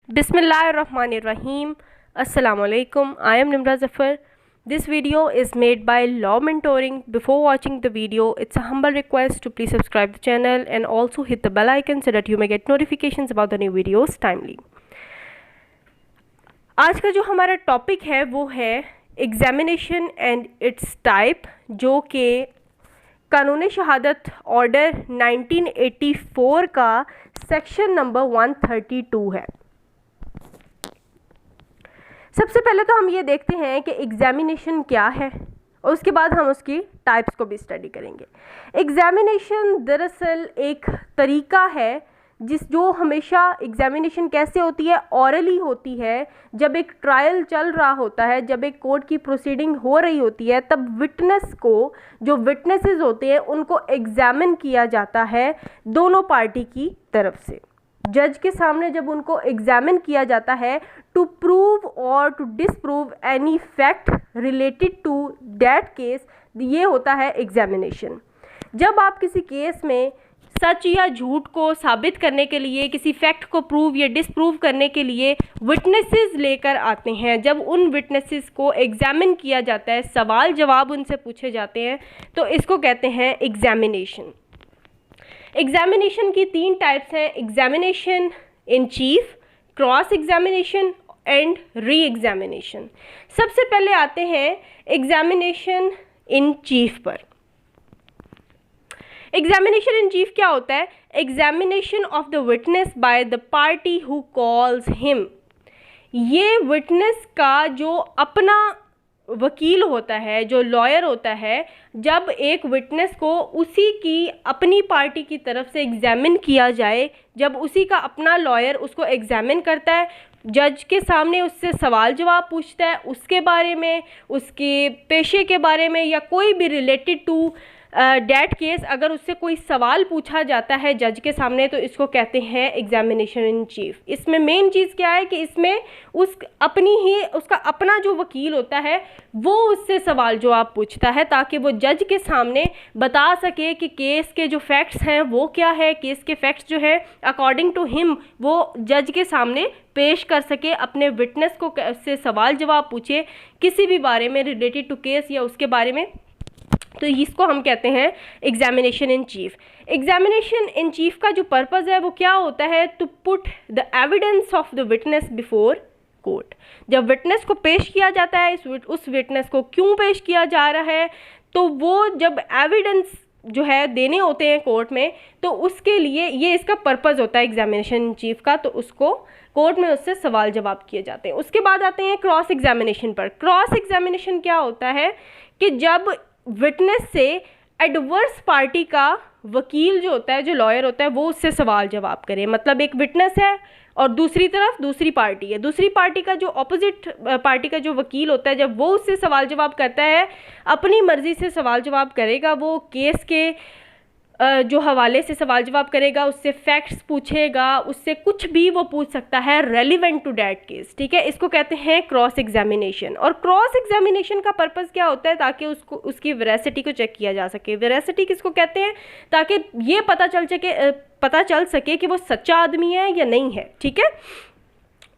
Bismillahirrahmanirrahim. Assalamu alaikum. I am Nimra Zafar. This video is made by Law Mentoring. Before watching the video, it's a humble request to please subscribe the channel and also hit the bell icon so that you may get notifications about the new videos timely. आज का जो हमारा topic है वो है examination and it's type, जो कि कानून शहादत ऑर्डर 1984 का सेक्शन नंबर 132 है। सबसे पहले तो हम ये देखते हैं कि एग्जामिनेशन क्या है और उसके बाद हम उसकी टाइप्स को भी स्टडी करेंगे। एग्जामिनेशन दरअसल एक तरीका है जो हमेशा एग्जामिनेशन कैसे होती है, ऑरली होती है। जब एक ट्रायल चल रहा होता है, जब एक कोर्ट की प्रोसीडिंग हो रही होती है, तब विटनेस को, जो विटनेसेस होते हैं, उनको एग्जामिन किया जाता है दोनों पार्टी की तरफ से। जज के सामने जब उनको एग्जामिन किया जाता है टू प्रूव और to disprove any fact related to that case, ये होता है एग्जामिनेशन। जब आप किसी केस में सच या झूठ को साबित करने के लिए, किसी फैक्ट को प्रूव या डिसप्रूव करने के लिए विटनेसेस लेकर आते हैं, जब उन विटनेसेस को एग्जामिन किया जाता है, सवाल जवाब उनसे पूछे जाते हैं, तो इसको कहते हैं एग्जामिनेशन। एग्जामिनेशन की 3 टाइप्स हैं: examination in chief, cross examination and re examination. सबसे पहले आते हैं एग्जामिनेशन इन चीफ पर। एग्जामिनेशन इन चीफ क्या होता है? Examination of the witness by the party who calls him. ये विटनेस का जो अपना वकील होता है, जो लॉयर होता है, जब एक विटनेस को उसी की अपनी पार्टी की तरफ से एग्जामिन किया जाए, जब उसी का अपना लॉयर उसको एग्जामिन करता है, जज के सामने उससे सवाल जवाब पूछता है उसके बारे में, उसके पेशे के बारे में, या कोई भी रिलेटेड टू डैट केस अगर उससे कोई सवाल पूछा जाता है जज के सामने, तो इसको कहते हैं एग्जामिनेशन इन चीफ। इसमें मेन चीज़ क्या है कि इसमें उसका अपना जो वकील होता है वो उससे सवाल जवाब पूछता है, ताकि वो जज के सामने बता सके कि केस के जो फैक्ट्स हैं वो क्या है, केस के फैक्ट्स जो है अकॉर्डिंग टू हिम वो जज के सामने पेश कर सके, अपने विटनेस को से सवाल जवाब पूछे किसी भी बारे में रिलेटेड टू केस या उसके बारे में। तो इसको हम कहते हैं examination in chief. Examination in chief का जो पर्पज़ है वो क्या होता है? To put the evidence of the witness before court. जब विटनेस को पेश किया जाता है, उस विटनेस को क्यों पेश किया जा रहा है, तो वो जब एविडेंस जो है देने होते हैं कोर्ट में, तो उसके लिए ये इसका पर्पज़ होता है एग्जामिनेशन इन चीफ का। तो उसको कोर्ट में उससे सवाल जवाब किए जाते हैं। उसके बाद आते हैं क्रॉस एग्जामिनेशन पर। क्रॉस एग्जामिनेशन क्या होता है कि जब विटनेस से एडवर्स पार्टी का वकील जो होता है, जो लॉयर होता है, वो उससे सवाल जवाब करे। मतलब एक विटनेस है और दूसरी तरफ दूसरी पार्टी है, दूसरी पार्टी का जो ऑपोजिट पार्टी का जो वकील होता है, जब वो उससे सवाल जवाब करता है, अपनी मर्ज़ी से सवाल जवाब करेगा, वो केस के जो हवाले से सवाल जवाब करेगा, उससे फैक्ट्स पूछेगा, उससे कुछ भी वो पूछ सकता है रेलिवेंट टू डैट केस। ठीक है, इसको कहते हैं क्रॉस एग्जामिनेशन। और क्रॉस एग्जामिनेशन का पर्पज़ क्या होता है? ताकि उसको उसकी वेरासिटी को चेक किया जा सके। वेरासिटी किसको कहते हैं? ताकि ये पता चल सके कि वो सच्चा आदमी है या नहीं है। ठीक है,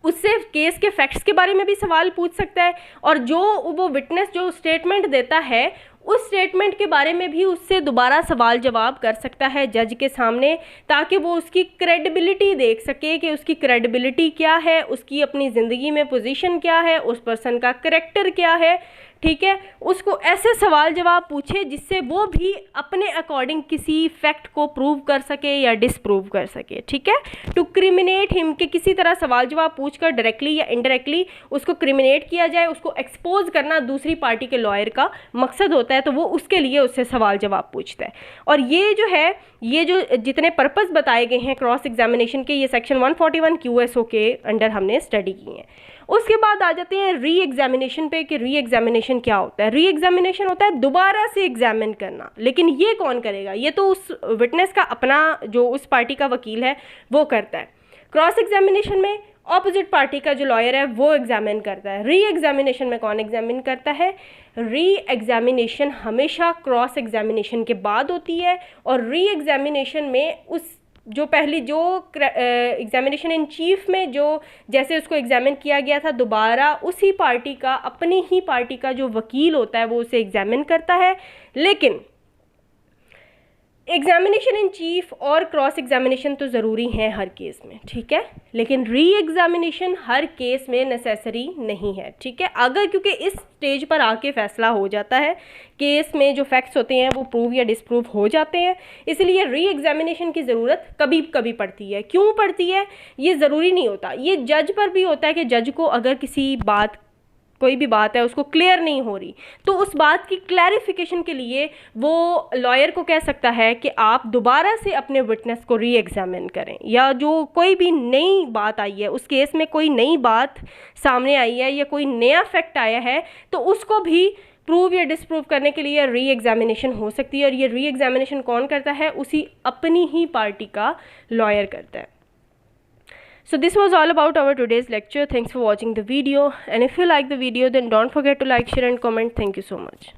उससे केस के फैक्ट्स के बारे में भी सवाल पूछ सकता है, और जो वो विटनेस जो स्टेटमेंट देता है, उस स्टेटमेंट के बारे में भी उससे दोबारा सवाल जवाब कर सकता है जज के सामने, ताकि वो उसकी क्रेडिबिलिटी देख सके कि उसकी क्रेडिबिलिटी क्या है, उसकी अपनी ज़िंदगी में पोजीशन क्या है, उस पर्सन का करैक्टर क्या है। ठीक है, उसको ऐसे सवाल जवाब पूछे जिससे वो भी अपने अकॉर्डिंग किसी फैक्ट को प्रूव कर सके या डिसप्रूव कर सके। ठीक है, टू क्रिमिनेट हिम, के किसी तरह सवाल जवाब पूछकर डायरेक्टली या इनडायरेक्टली उसको क्रिमिनेट किया जाए, उसको एक्सपोज करना दूसरी पार्टी के लॉयर का मकसद होता है, तो वो उसके लिए उससे सवाल जवाब पूछता है। और ये जो है, ये जो जितने पर्पज़ बताए गए हैं क्रॉस एग्जामिनेशन के, ये सेक्शन 141 QSO के अंडर हमने स्टडी की हैं। उसके बाद आ जाते हैं री एग्जामिनेशन पे कि री एग्जामिनेशन क्या होता है। री एग्जामिनेशन होता है दोबारा से एग्जामिन करना, लेकिन ये कौन करेगा? ये तो उस विटनेस का अपना, जो उस पार्टी का वकील है, वो करता है। क्रॉस एग्जामिनेशन में ऑपोजिट पार्टी का जो लॉयर है वो एग्जामिन करता है। री एग्जामिनेशन में कौन एग्जामिन करता है? री एग्जामिनेशन हमेशा क्रॉस एग्जामिनेशन के बाद होती है, और री एग्जामिनेशन में उस जो पहली जो एग्जामिनेशन इन चीफ में जो जैसे उसको एग्जामिन किया गया था, दोबारा उसी पार्टी का, अपनी ही पार्टी का जो वकील होता है वो उसे एग्जामिन करता है। लेकिन एग्जामिनेशन इन चीफ और क्रॉस एग्जामिनेशन तो ज़रूरी हैं हर केस में, ठीक है, लेकिन री एग्जामिनेशन हर केस में नेसेसरी नहीं है, ठीक है। अगर क्योंकि इस स्टेज पर आके फैसला हो जाता है, केस में जो फैक्ट्स होते हैं वो प्रूव या डिसप्रूव हो जाते हैं, इसलिए री एग्जामिनेशन की ज़रूरत कभी कभी पड़ती है। क्यों पड़ती है ये ज़रूरी नहीं होता, ये जज पर भी होता है कि जज को अगर किसी बात, कोई भी बात है उसको क्लियर नहीं हो रही, तो उस बात की क्लैरिफिकेशन के लिए वो लॉयर को कह सकता है कि आप दोबारा से अपने विटनेस को री एग्जामिन करें, या जो कोई भी नई बात आई है, उस केस में कोई नई बात सामने आई है या कोई नया फैक्ट आया है, तो उसको भी प्रूव या डिसप्रूव करने के लिए री एग्जामिनेशन हो सकती है। और ये री एग्जामिनेशन कौन करता है? उसी अपनी ही पार्टी का लॉयर करता है। So this was all about our today's lecture. Thanks for watching the video, and if you like the video then don't forget to like, share and comment. Thank you so much.